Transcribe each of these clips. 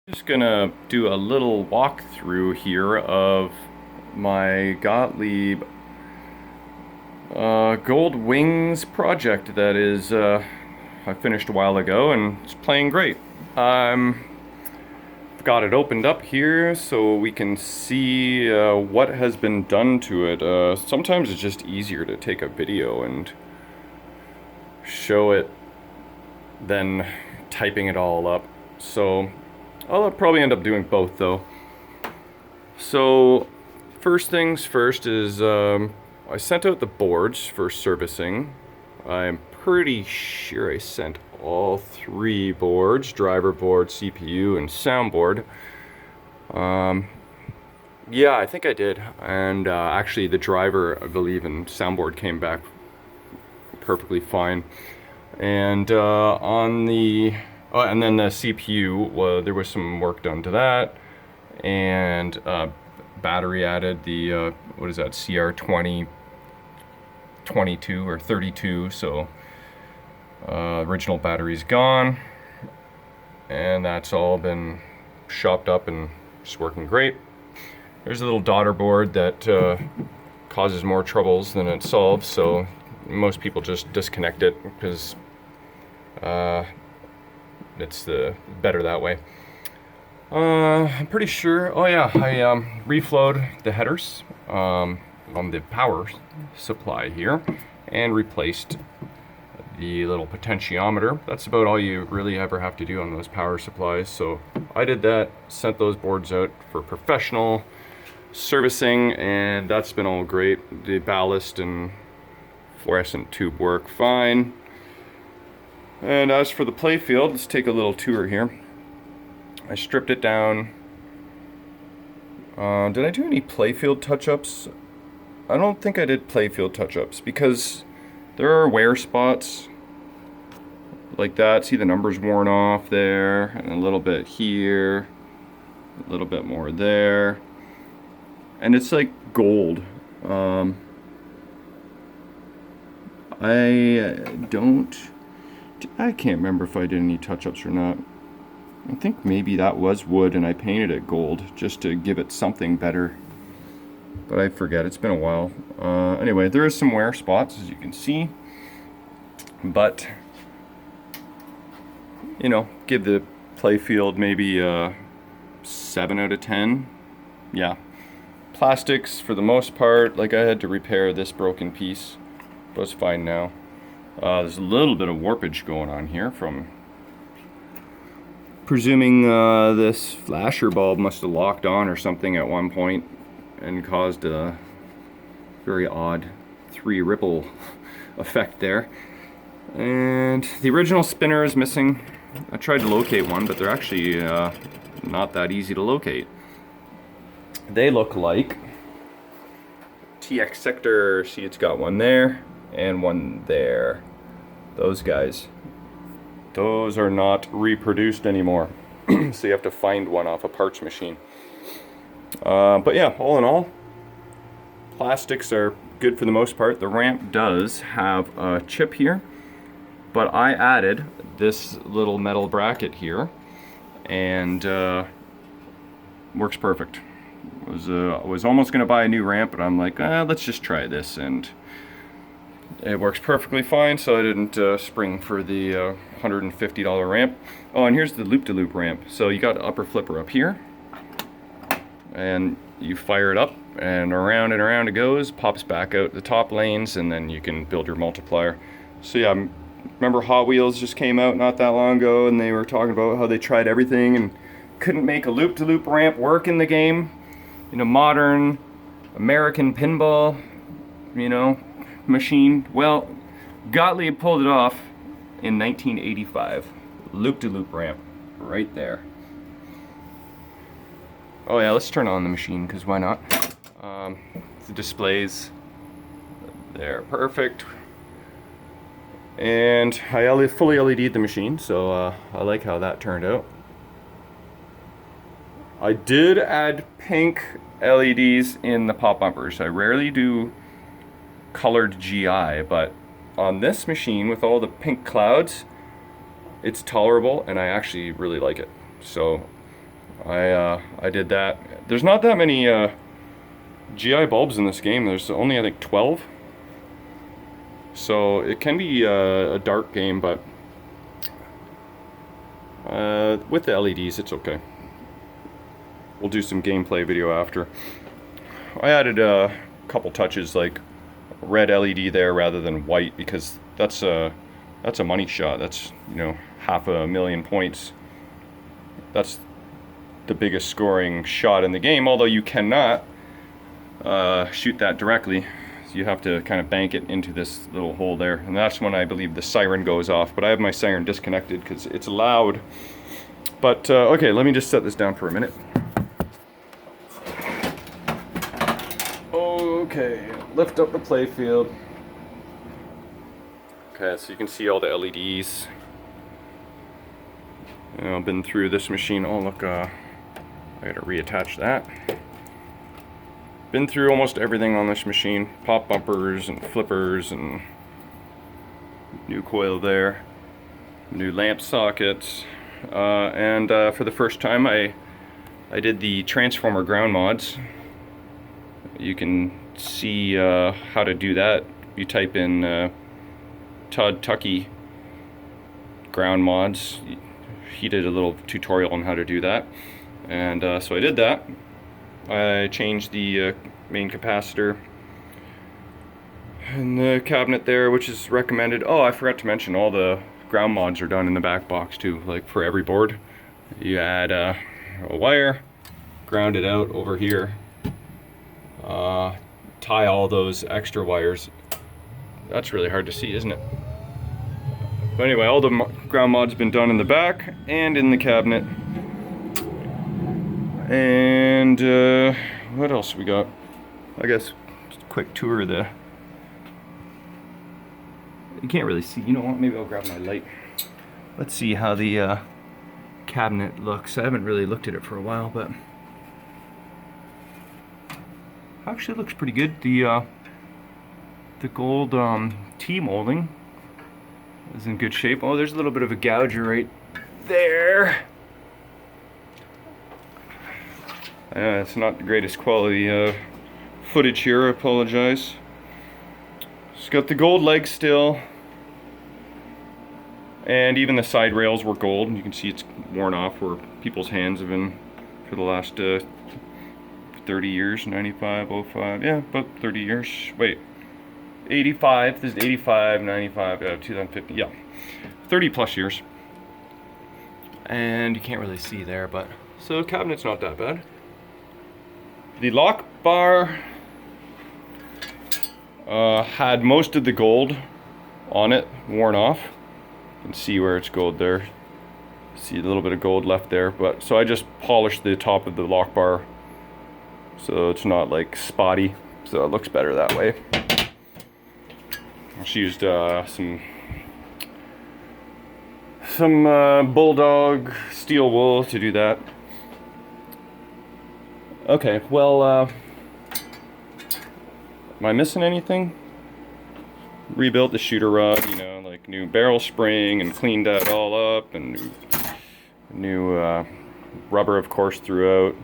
Just gonna do a little walkthrough here of my Gottlieb Gold Wings project that is I finished a while ago and it's playing great. Got it opened up here so we can see what has been done to it. Sometimes it's just easier to take a video and show it than typing it all up. So I'll probably end up doing both though. So first things first is I sent out the boards for servicing. I'm pretty sure I sent all three boards, driver board, CPU, and soundboard. Yeah, I think I did. And actually the driver, I believe, and soundboard came back perfectly fine. And on the and then the CPU, well, there was some work done to that, and battery added. The what is that, CR20 22 or 32? So original battery's gone, and that's all been shopped up and just working great. There's a little daughter board that causes more troubles than it solves, so most people just disconnect it because it's better that way. I'm pretty sure. Oh yeah, I reflowed the headers on the power supply here and replaced the little potentiometer. That's about all you really ever have to do on those power supplies. So I did that, sent those boards out for professional servicing, and that's been all great. The ballast and fluorescent tube work fine. And as for the Playfield, let's take a little tour here. I stripped it down. Did I do any Playfield touch-ups? I don't think I did Playfield touch-ups because there are wear spots like that. See the numbers worn off there, and a little bit here, a little bit more there. And it's like gold. I can't remember if I did any touch-ups or not. I think maybe that was wood and I painted it gold just to give it something better. But I forget, it's been a while. Anyway, there is some wear spots, as you can see. But, you know, give the Playfield maybe a 7 out of 10. Yeah. Plastics, for the most part, like I had to repair this broken piece, but it's fine now. There's a little bit of warpage going on here from presuming this flasher bulb must have locked on or something at one point and caused a very odd 3 ripple effect there. And the original spinner is missing. I tried to locate one, but they're actually not that easy to locate. They look like TX sector. See, it's got one there and one there. Those guys, those are not reproduced anymore. So you have to find one off a parts machine. But yeah, all in all, plastics are good for the most part. The ramp does have a chip here, but I added this little metal bracket here, and works perfect. I was almost going to buy a new ramp, but I'm like, let's just try this, and it works perfectly fine, so I didn't spring for the $150 ramp. Oh, and here's the loop-to-loop ramp. So you got an upper flipper up here, and you fire it up, and around it goes, pops back out the top lanes, and then you can build your multiplier. So yeah, remember Hot Wheels just came out not that long ago, and they were talking about how they tried everything and couldn't make a loop-to-loop ramp work in the game. You know, modern American pinball, you know, machine. Well, Gottlieb pulled it off in 1985. Loop-to-loop ramp right there. Oh yeah, let's turn on the machine, because why not? The displays, they're perfect. And I fully LED'd the machine, so I like how that turned out. I did add pink LEDs in the pop bumpers. I rarely do colored GI, but on this machine with all the pink clouds, it's tolerable and I actually really like it. So I did that. There's not that many GI bulbs in this game. There's only, I think, 12. So it can be a dark game, but with the LEDs, it's okay. We'll do some gameplay video after. I added a couple touches, like red LED there rather than white, because that's a money shot. That's, you know, 500,000 points. That's the biggest scoring shot in the game, although you cannot shoot that directly. So you have to kind of bank it into this little hole there, and that's when I believe the siren goes off. But I have my siren disconnected because it's loud. But okay, let me just set this down for a minute. Okay, lift up the playfield. Okay, so you can see all the LEDs. I've been through this machine. Oh look, I gotta reattach that. Been through almost everything on this machine. Pop bumpers and flippers and new coil there. New lamp sockets. And for the first time I did the transformer ground mods. You can see how to do that. You type in Todd Tucky ground mods. He did a little tutorial on how to do that, and so I did that. I changed the main capacitor in the cabinet there, which is recommended. Oh, I forgot to mention, all the ground mods are done in the back box too, like for every board. You add a wire, ground it out over here, tie all those extra wires. That's really hard to see, isn't it? But anyway, all the ground mods been done in the back and in the cabinet. And what else we got? I guess just a quick tour of the... You can't really see. You know what? Maybe I'll grab my light. Let's see how the cabinet looks. I haven't really looked at it for a while, but actually looks pretty good. The gold T-molding is in good shape. Oh, there's a little bit of a gouger right there. It's not the greatest quality footage here, I apologize. It's got the gold legs still. And even the side rails were gold. You can see it's worn off where people's hands have been for the last 30 years, 95, 05, yeah, about 30 years. Wait, 85, this is 85, 95, 2050, yeah, 30 plus years. And you can't really see there, but, so the cabinet's not that bad. The lock bar had most of the gold on it worn off. You can see where it's gold there. See a little bit of gold left there, but so I just polished the top of the lock bar so it's not like spotty, so it looks better that way. I just used some bulldog steel wool to do that. Okay, well, am I missing anything? Rebuilt the shooter rod, you know, like new barrel spring and cleaned that all up, and new rubber, of course, throughout.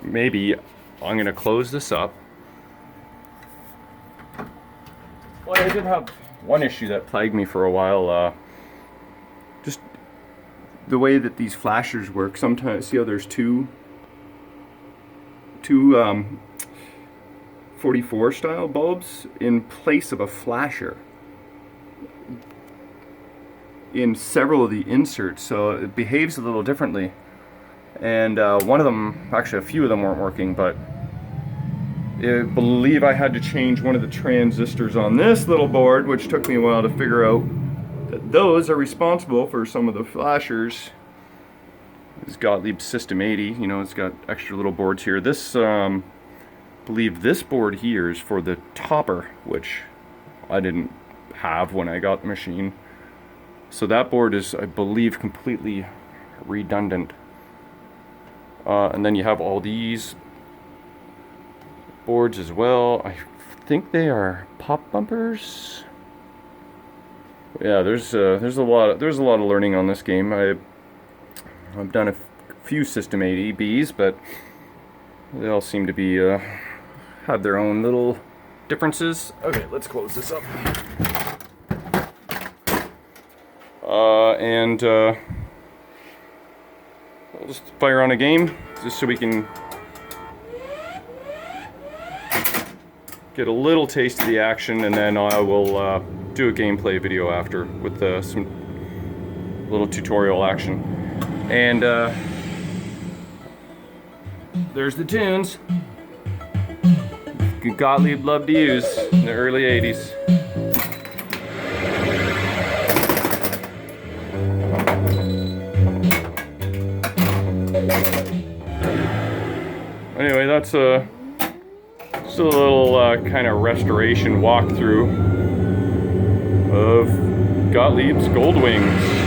Maybe I'm gonna close this up. Well, I did have one issue that plagued me for a while. Just the way that these flashers work. Sometimes, see how there's two 44 style bulbs in place of a flasher in several of the inserts, so it behaves a little differently. And one of them, actually a few of them weren't working, but I believe I had to change one of the transistors on this little board, which took me a while to figure out that those are responsible for some of the flashers. This Gottlieb System 80, you know, it's got extra little boards here. This, I believe this board here is for the topper, which I didn't have when I got the machine. So that board is, I believe, completely redundant. And then you have all these boards as well. I think they are pop bumpers. Yeah, there's a lot of learning on this game. I've done a few System 80 Bs, but they all seem to be have their own little differences. Okay, let's close this up. I'll just fire on a game just so we can get a little taste of the action, and then I will do a gameplay video after with some little tutorial action. And there's the tunes Gottlieb loved to use in the early 80s. Anyway, that's just a little kind of restoration walkthrough of Gottlieb's Gold Wings.